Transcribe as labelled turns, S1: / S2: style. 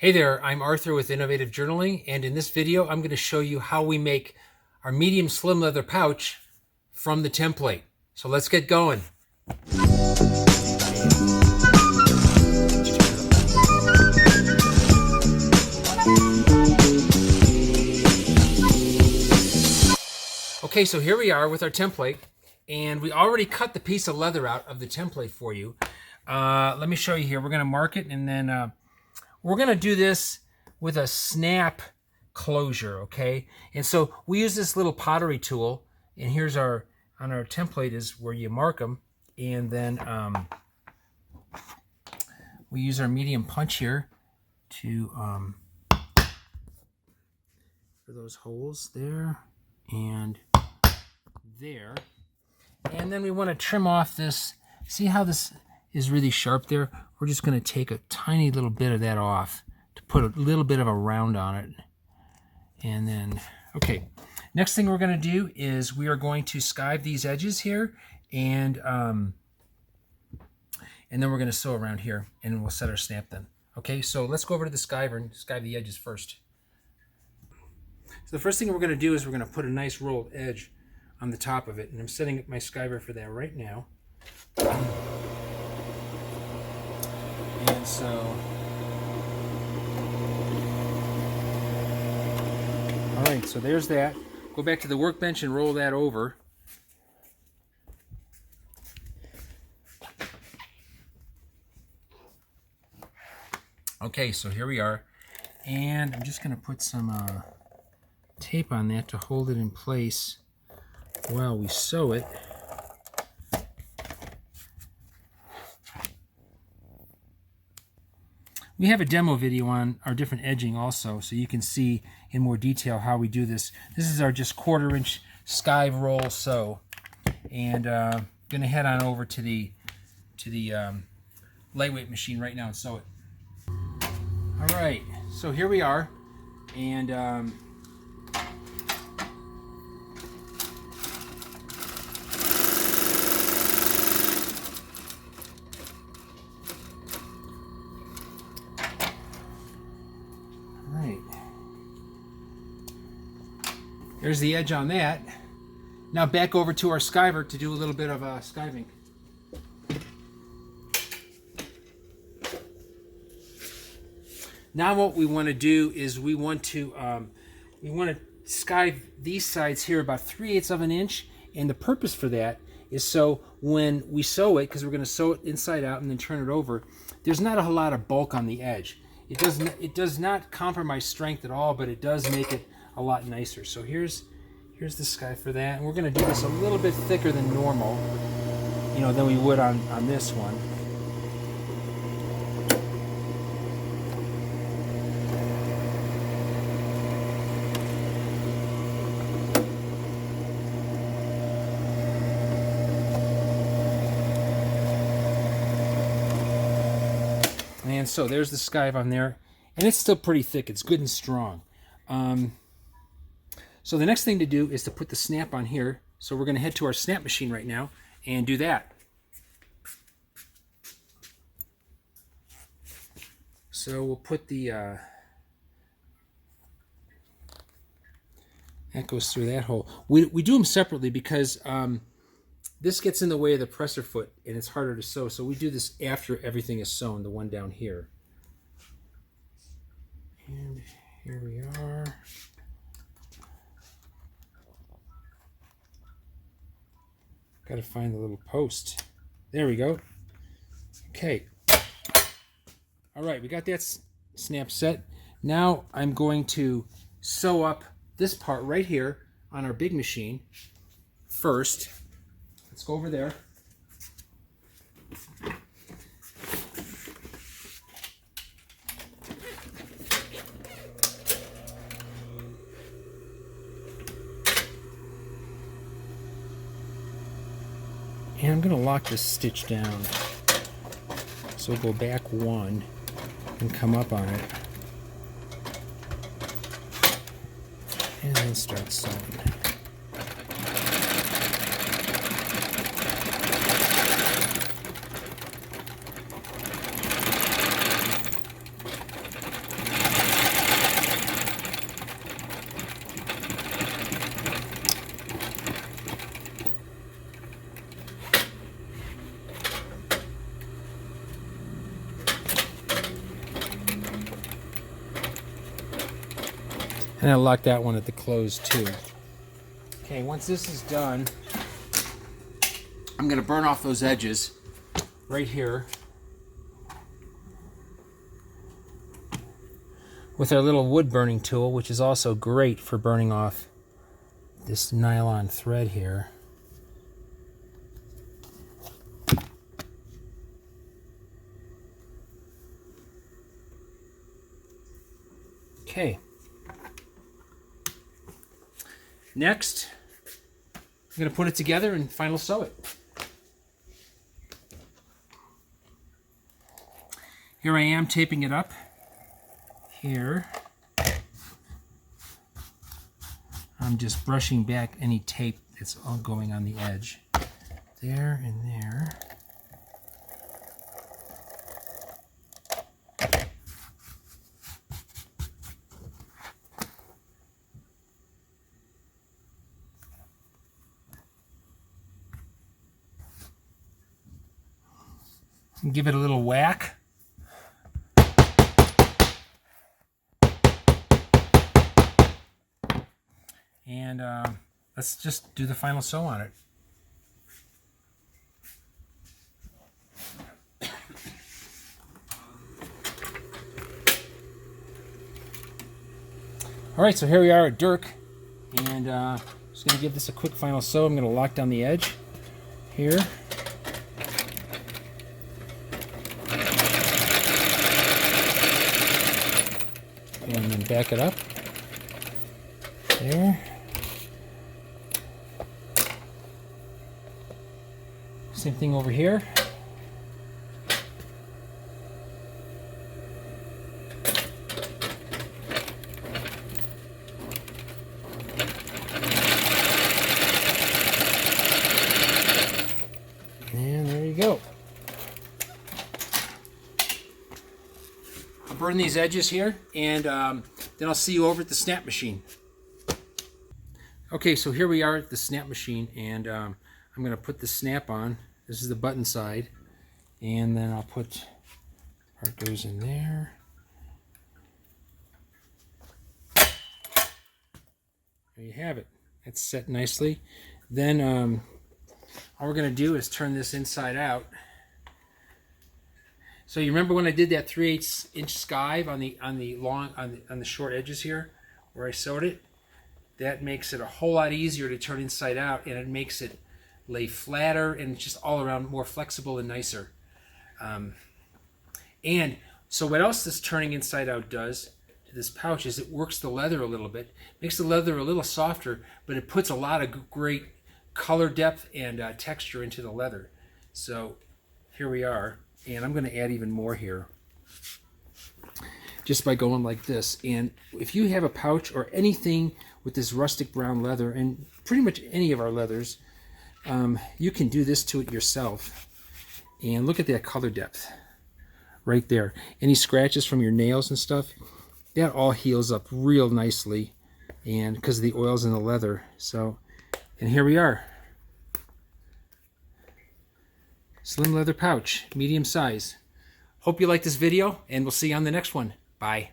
S1: Hey there, I'm Arthur with Innovative Journaling, and in this video I'm going to show you how we make our medium slim leather pouch from the template. So let's get going. Okay, so here we are with our template, and we already cut the piece of leather out of the template for you. Let me show you here. We're going to mark it, and then we're going to do this with a snap closure, okay? And so we use this little pottery tool, and here's on our template is where you mark them, and then we use our medium punch here to for those holes there and there. And then we want to trim off this. See how this is really sharp there? We're just going to take a tiny little bit of that off to put a little bit of a round on it. And then, okay, next thing we're going to do is we are going to skive these edges here, and then we're going to sew around here, and we'll set our snap then. Okay, so let's go over to the skiver and skive the edges first. So the first thing we're going to do is we're going to put a nice rolled edge on the top of it, and I'm setting up my skiver for that right now. And so all right, so there's that. Go back to the workbench and roll that over. Okay, so here we are, and I'm just going to put some tape on that to hold it in place while we sew it. We have a demo video on our different edging also, so you can see in more detail how we do this. This is our just 1/4 inch skive roll sew, and going to head on over to the lightweight machine right now and sew it. All right, so here we are, and there's the edge on that. Now back over to our skiver to do a little bit of skiving. Now what we want to do is we want to skive these sides here about 3/8 of an inch, and the purpose for that is so when we sew it, because we're going to sew it inside out and then turn it over, there's not a whole lot of bulk on the edge. It does not compromise strength at all, but it does make it a lot nicer. So here's the skive for that, and we're going to do this a little bit thicker than normal, than we would on this one. And so there's the skive on there, and it's still pretty thick. It's good and strong. So the next thing to do is to put the snap on here. So we're going to head to our snap machine right now and do that. So we'll put the that goes through that hole. We do them separately because this gets in the way of the presser foot and it's harder to sew. So we do this after everything is sewn, the one down here. And here we are. Got to find the little post. There we go. Okay. All right, we got that snap set. Now I'm going to sew up this part right here on our big machine first. Let's go over there. And I'm going to lock this stitch down. So we'll go back one and come up on it. And then start sewing. And I lock that one at the close too. Okay, once this is done, I'm going to burn off those edges right here with our little wood burning tool, which is also great for burning off this nylon thread here. Okay. Next, I'm going to put it together and final sew it. Here I am taping it up. Here, I'm just brushing back any tape that's all going on the edge. There and there. And give it a little whack. And let's just do the final sew on it. All right, so here we are at Dirk, and just going to give this a quick final sew. I'm going to lock down the edge here. And then back it up. There. Same thing over here. And there you go. I'll burn these edges here, and then I'll see you over at the snap machine. Okay, so here we are at the snap machine, and I'm going to put the snap on. This is the button side, and then I'll put part goes in there. There you have it. It's set nicely. Then all we're going to do is turn this inside out. So you remember when I did that 3/8 inch skive on the short edges here, where I sewed it? That makes it a whole lot easier to turn inside out, and it makes it lay flatter and just all around more flexible and nicer. And so what else this turning inside out does to this pouch is it works the leather a little bit, makes the leather a little softer, but it puts a lot of great color depth and texture into the leather. So here we are, and I'm going to add even more here just by going like this. And if you have a pouch or anything with this rustic brown leather, and pretty much any of our leathers, you can do this to it yourself. And look at that color depth right there. Any scratches from your nails and stuff, that all heals up real nicely, and because of the oils in the leather. So, and here we are. Slim leather pouch, medium size. Hope you like this video, and we'll see you on the next one. Bye.